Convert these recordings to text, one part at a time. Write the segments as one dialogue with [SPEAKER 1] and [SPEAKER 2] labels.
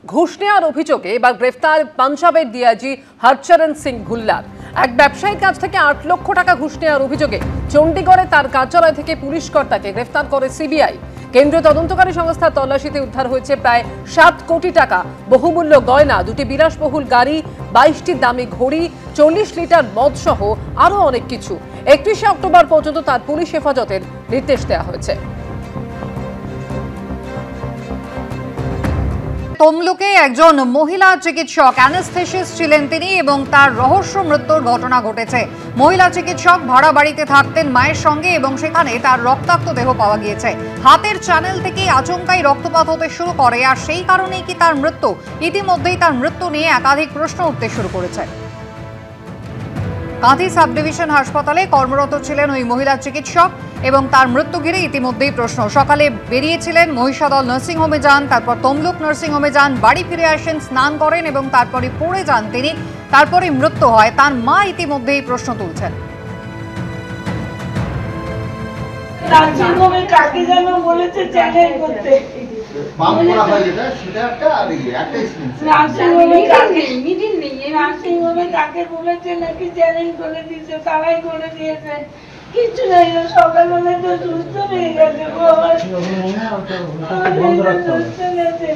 [SPEAKER 1] ঘুষ নেওয়ার অভিযোগে এবার গ্রেফতার পাঞ্জাবের ডিআইজি হরচরণ সিং ভুল্লার। এক ব্যবসায়ীর কাছ থেকে ৮ লক্ষ টাকা ঘুষ নেওয়ার অভিযোগে চণ্ডীগড়ে তার কার্যালয় থেকে পুলিশ কর্তাকে গ্রেফতার করে সিবিআই। কেন্দ্রীয় তদন্তকারী সংস্থার তল্লাশিতে উদ্ধার হয়েছে প্রায় 7 কোটি টাকা, বহুমূল্য গয়না, 2টি বিলাসবহুল গাড়ি, 22টি দামি ঘড়ি, 40 লিটার মদ সহ আরও অনেক কিছু। 31শে অক্টোবর পর্যন্ত তার পুলিশ হেফাজতের নির্দেশ দেওয়া হয়েছে।
[SPEAKER 2] তমলুকে একজন মহিলা চিকিৎসক অ্যানেস্থেসিস্ট ছিলেন তিনি এবং তার রহস্য মৃত্যুর ঘটনা ঘটেছে। মহিলা চিকিৎসক ভাড়া বাড়িতে থাকতেন মায়ের সঙ্গে এবং সেখানে তার রক্তাক্ত দেহ পাওয়া গিয়েছে। হাতের চ্যানেল থেকে আচমকাই রক্তপাত হতে শুরু করে, আর সেই কারণেই কি তার মৃত্যু? ইতিমধ্যেই তার মৃত্যু নিয়ে একাধিক প্রশ্ন উঠতে শুরু করেছে। কাঁথি সাব ডিভিশন হাসপাতালে কর্মরত ছিলেন ওই মহিলা চিকিৎসক এবং তার মৃত্যু ঘিরে ইতিমধ্যেই প্রশ্ন। সকালে বেরিয়েছিলেন, মহিষাদল নার্সিংহোমে যান, তারপর তমলুক নার্সিংহোমে যান, বাড়ি ফিরে আসেন, স্নান করেন এবং তারপরে পড়ে যান তিনি। তারপরে মৃত্যু হয়। তার মা ইতিমধ্যেই প্রশ্ন তুলছেন।
[SPEAKER 3] নার্সিংহোমে কাকে যেন বলেছে চ্যানেল করতে, নার্সিংহোমে কাকে বলেছে নাকি চ্যানেল করে দিয়েছে, তারাই করে দিয়েছে। কিছু নাই, সকালবেলা তো সুস্থ হয়ে গেছে, সুস্থ গেছে।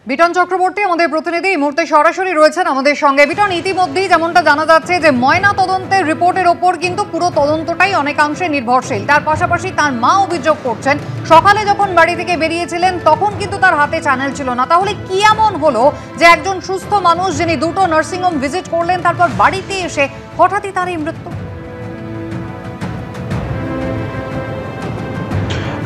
[SPEAKER 2] বিটন চক্রবর্তী আমাদের প্রতিনিধি এই মুহূর্তে সরাসরি রয়েছেন আমাদের সঙ্গে। বিটন, ইতিমধ্যেই যেমনটা জানা যাচ্ছে যে ময়না তদন্তের রিপোর্টের ওপর কিন্তু পুরো তদন্তটাই অনেকাংশে নির্ভরশীল। তার পাশাপাশি তার মা অভিযোগ করছেন সকালে যখন বাড়ি থেকে বেরিয়েছিলেন তখন কিন্তু তার হাতে চ্যানেল ছিল না। তাহলে কি এমন হলো যে একজন সুস্থ মানুষ যিনি 2টো নার্সিংহোম ভিজিট করলেন, তারপর বাড়িতে এসে হঠাৎই তার এই মৃত্যু?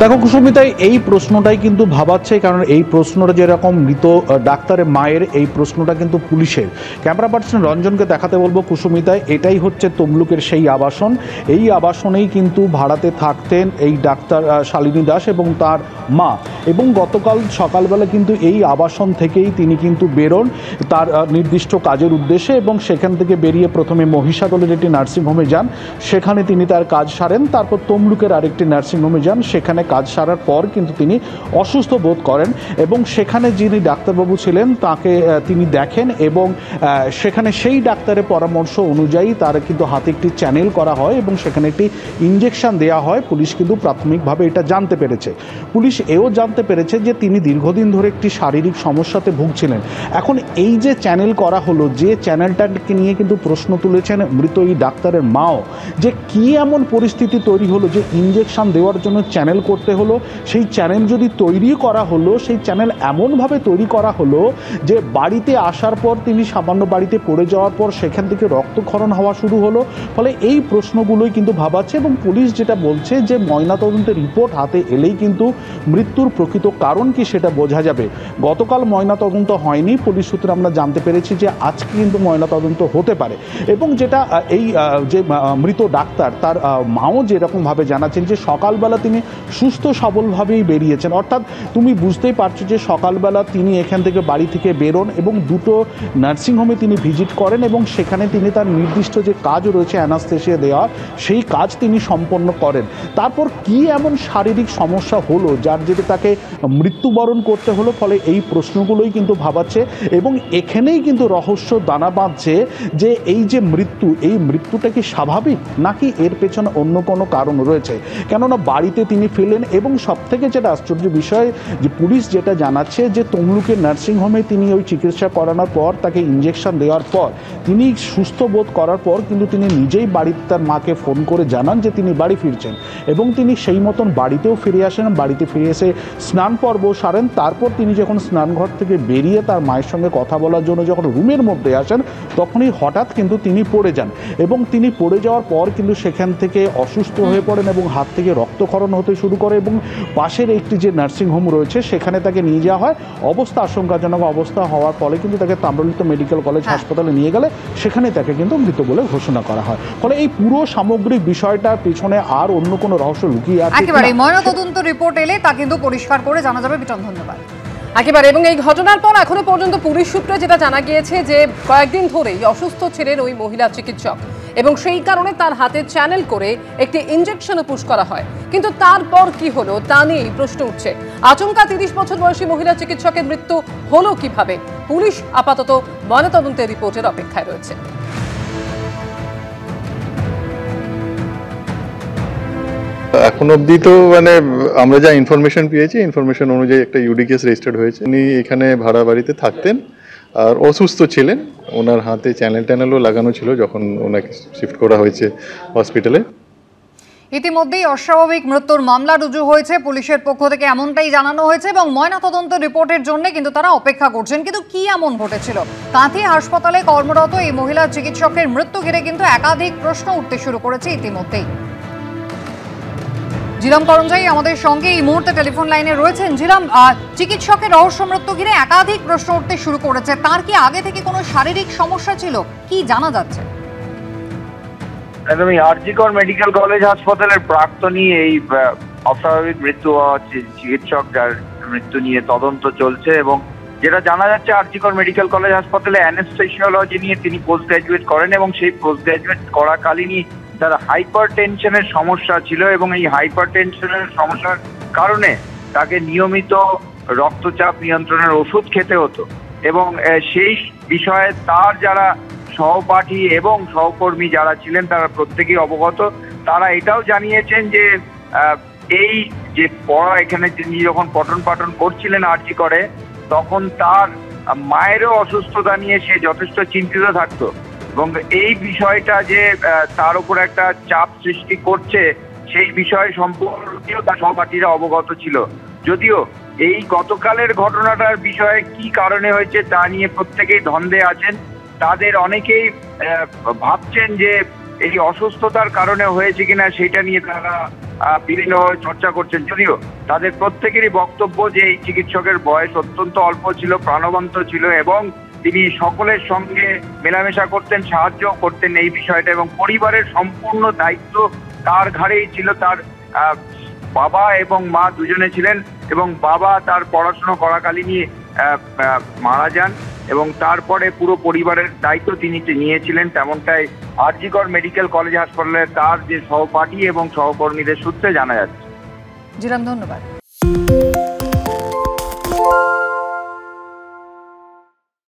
[SPEAKER 4] দেখো কুসুমিতাই, এই প্রশ্নটাই কিন্তু ভাবাচ্ছে, কারণ এই প্রশ্নটা যেরকম মৃত ডাক্তারের মায়ের, এই প্রশ্নটা কিন্তু পুলিশের। ক্যামেরা পার্সন রঞ্জনকে দেখাতে বলবো কুসুমিতায়, এটাই হচ্ছে তমলুকের সেই আবাসন। এই আবাসনেই কিন্তু ভাড়াতে থাকতেন এই ডাক্তার শালিনী দাস এবং তার মা, এবং গতকাল সকালবেলা কিন্তু এই আবাসন থেকেই তিনি কিন্তু বেরোন তার নির্দিষ্ট কাজের উদ্দেশ্যে, এবং সেখান থেকে বেরিয়ে প্রথমে মহিষাদলের একটি নার্সিংহোমে যান, সেখানে তিনি তার কাজ সারেন। তারপর তমলুকের আরেকটি নার্সিংহোমে যান, সেখানে কাজ সারার পর কিন্তু তিনি অসুস্থ বোধ করেন এবং সেখানে যিনি ডাক্তারবাবু ছিলেন তাকে তিনি দেখেন এবং সেখানে সেই ডাক্তারের পরামর্শ অনুযায়ী তার কিন্তু হাতে একটি চ্যানেল করা হয় এবং সেখানে একটি ইঞ্জেকশন দেওয়া হয়। পুলিশ কিন্তু প্রাথমিকভাবে এটা জানতে পেরেছে। পুলিশ এও জানতে পেরেছে যে তিনি দীর্ঘদিন ধরে একটি শারীরিক সমস্যাতে ভুগছিলেন। এখন এই যে চ্যানেল করা হলো, যে চ্যানেলটাকে নিয়ে কিন্তু প্রশ্ন তুলেছেন মৃত এই ডাক্তারের মাও, যে কি এমন পরিস্থিতি তৈরি হলো যে ইঞ্জেকশন দেওয়ার জন্য চ্যানেল করতে হলো। সেই চ্যানেল যদি তৈরি করা হলো, সেই চ্যানেল এমনভাবে তৈরি করা হলো যে বাড়িতে আসার পর তিনি সামান্য বাড়িতে পড়ে যাওয়ার পর সেখান থেকে রক্তক্ষরণ হওয়া শুরু হলো। ফলে এই প্রশ্নগুলোই কিন্তু ভাবাচ্ছে এবং পুলিশ যেটা বলছে যে ময়নাতদন্তের রিপোর্ট হাতে এলেই কিন্তু মৃত্যুর প্রকৃত কারণ কি সেটা বোঝা যাবে। গতকাল ময়নাতদন্ত হয়নি, পুলিশ সূত্রে আমরা জানতে পেরেছি যে আজকে কিন্তু ময়নাতদন্ত হতে পারে। এবং যেটা এই যে মৃত ডাক্তার তার মাও যেরকমভাবে জানাচ্ছেন যে সকালবেলা তিনি সুস্থ সবলভাবেই বেরিয়েছেন, অর্থাৎ তুমি বুঝতেই পারছো যে সকালবেলা তিনি এখান থেকে বাড়ি থেকে বেরোন এবং 2টো নার্সিংহোমে তিনি ভিজিট করেন এবং সেখানে তিনি তার নির্দিষ্ট যে কাজ রয়েছে অ্যানাস্থেসিয়া দেওয়া, সেই কাজ তিনি সম্পন্ন করেন। তারপর কি এমন শারীরিক সমস্যা হলো যার জেরে তাকে মৃত্যুবরণ করতে হলো, ফলে এই প্রশ্নগুলোই কিন্তু ভাবাচ্ছে এবং এখানেই কিন্তু রহস্য দানা বাঁধছে যে এই যে মৃত্যু, এই মৃত্যুটা কি স্বাভাবিক নাকি এর পেছনে অন্য কোনো কারণ রয়েছে। কেননা বাড়িতে তিনি ফেলেন এবং সবথেকে যেটা আশ্চর্য বিষয় যে পুলিশ যেটা জানাচ্ছে যে তমলুকের নার্সিংহোমে তিনি ওই চিকিৎসা করানোর পর তাকে ইঞ্জেকশন দেওয়ার পর তিনি সুস্থ বোধ করার পর কিন্তু তিনি নিজেই বাড়িতে তার মাকে ফোন করে জানান যে তিনি বাড়ি ফিরছেন এবং তিনি সেই মতন বাড়িতেও ফিরে আসেন। বাড়িতে ফিরে এসে স্নান পর্ব সারেন। তারপর তিনি যখন স্নানঘর থেকে বেরিয়ে তার মায়ের সঙ্গে কথা বলার জন্য যখন রুমের মধ্যে আসেন তখনই হঠাৎ কিন্তু তিনি পড়ে যান এবং তিনি পড়ে যাওয়ার পর কিন্তু সেখান থেকে অসুস্থ হয়ে পড়েন এবং হাত থেকে রক্তক্ষরণ হতে শুরু করে এবং পাশের একটি যে নার্সিংহোম রয়েছে সেখানে তাকে নিয়ে যাওয়া হয়। অবস্থা আশঙ্কাজনক অবস্থা হওয়ার ফলে কিন্তু তাকে তাম্রলিপ্ত মেডিকেল কলেজ হাসপাতালে নিয়ে গেলে সেখানে তাকে কিন্তু মৃত বলে ঘোষণা করা হয়। ফলে এই পুরো সামগ্রিক বিষয়টার পেছনে আর অন্য কোনো রহস্য লুকিয়ে আছে
[SPEAKER 2] একেবারে ময়নাতদন্ত রিপোর্ট এলে তা কিন্তু পরিষ্কার করে জানা যাবে। বিটন, ধন্যবাদ।
[SPEAKER 1] একেবারে। এবং এই ঘটনার পর এখনো পর্যন্ত পুলিশ সূত্রে যেটা জানা গিয়েছে যে কয়েকদিন ধরেই অসুস্থ ছিলেন ওই মহিলা চিকিৎসক এবং সেই কারণে তার হাতে চ্যানেল করে একটি ইনজেকশনও পুশ করা হয়। কিন্তু তারপর কি হলো তা নিয়েই প্রশ্ন উঠছে। আচমকা 30 বছর বয়সী মহিলা চিকিৎসকের মৃত্যু হলো কিভাবে? পুলিশ আপাতত ময়নাতদন্তের রিপোর্টের অপেক্ষায় রয়েছে।
[SPEAKER 5] এখন অবধি তো মানে আমরা যা ইনফরমেশন পেয়েছি, ইনফরমেশন অনুযায়ী একটা ইউডি কেস রেজিস্টার্ড হয়েছে। উনি এখানে ভাড়া বাড়িতে থাকতেন আর অসুস্থ ছিলেন। ওনার হাতে চ্যানেলও লাগানো ছিল যখন ওনাকে শিফট করা হয়েছে হসপিটালে।
[SPEAKER 2] ইতিমধ্যেই অস্বাভাবিক মৃত্যুর মামলা রুজু হয়েছে, পুলিশের পক্ষ থেকে এমনটাই জানানো হয়েছে এবং ময়নাতদন্ত রিপোর্টের জন্য কিন্তু তারা অপেক্ষা করছেন। কিন্তু কি এমন ঘটেছিল? কাঁথি হাসপাতালে কর্মরত এই মহিলা চিকিৎসকের মৃত্যু ঘিরে কিন্তু একাধিক প্রশ্ন উঠতে শুরু করেছে ইতিমধ্যেই। জিলাম করঞ্জাই আমাদের সঙ্গে এই মুহূর্তে টেলিফোন লাইনে রয়েছেন। জিলাম, চিকিৎসকের রহস্য মৃত্যু ঘিরে একাধিক প্রশ্ন উঠতে শুরু করেছে। তার কি আগে থেকে কোনো শারীরিক সমস্যা ছিল, কি জানা যাচ্ছে?
[SPEAKER 6] একদমই আরজিকর মেডিকেল কলেজ হাসপাতালের প্রাক্তনী এই অস্বাভাবিক মৃত্যু হওয়া চিকিৎসক, যার মৃত্যু নিয়ে তদন্ত চলছে। এবং যেটা জানা যাচ্ছে, আরজিকর মেডিকেল কলেজ হাসপাতালে অ্যানেস্থেসিওলজি নিয়ে তিনি পোস্ট গ্রাজুয়েট করেন এবং সেই পোস্ট গ্রাজুয়েট করাকালীনই তার হাইপার টেনশনের সমস্যা ছিল এবং এই হাইপার টেনশনের সমস্যার কারণে তাকে নিয়মিত রক্তচাপ নিয়ন্ত্রণের ওষুধ খেতে হতো। এবং সেই বিষয়ে তার যারা সহপাঠী এবং সহকর্মী যারা ছিলেন তারা প্রত্যেকেই অবগত। তারা এটাও জানিয়েছেন যে এই যে পড়া এখানে তিনি যখন পঠন পাঠন করছিলেন আরজি করে, তখন তার মায়েরও অসুস্থতা নিয়ে সে যথেষ্ট চিন্তিত থাকতো এবং এই বিষয়টা যে তার উপর একটা চাপ সৃষ্টি করছে সেই বিষয় সম্পর্কেও তার সহপাঠীরা অবগত ছিল। যদিও এই গতকালের ঘটনাটার বিষয়ে কি কারণে হয়েছে তা নিয়ে প্রত্যেকেই দ্বন্দ্বে আছেন। তাদের অনেকেই ভাবছেন যে এই অসুস্থতার কারণে হয়েছে কিনা সেটা নিয়ে তারা বিভিন্নভাবে চর্চা করছেন। যদিও তাদের প্রত্যেকেরই বক্তব্য যে এই চিকিৎসকের বয়স অত্যন্ত অল্প ছিল, প্রাণবন্ত ছিল এবং তিনি সকলের সঙ্গে মেলামেশা করতেন, সাহায্য করতেন এই বিষয়টা, এবং পরিবারের সম্পূর্ণ দায়িত্ব তার ঘাড়েই ছিল। তার বাবা এবং মা দুজনে ছিলেন এবং বাবা তার পড়াশোনা করাকালীনই মারা যান এবং তারপরে পুরো পরিবারের দায়িত্ব তিনি নিয়েছিলেন। তেমনটাই আরজিকর মেডিকেল কলেজ হাসপাতালে তার যে সহপাঠী এবং সহকর্মীদের সূত্রে জানা যাচ্ছে।
[SPEAKER 2] জিরাম, ধন্যবাদ।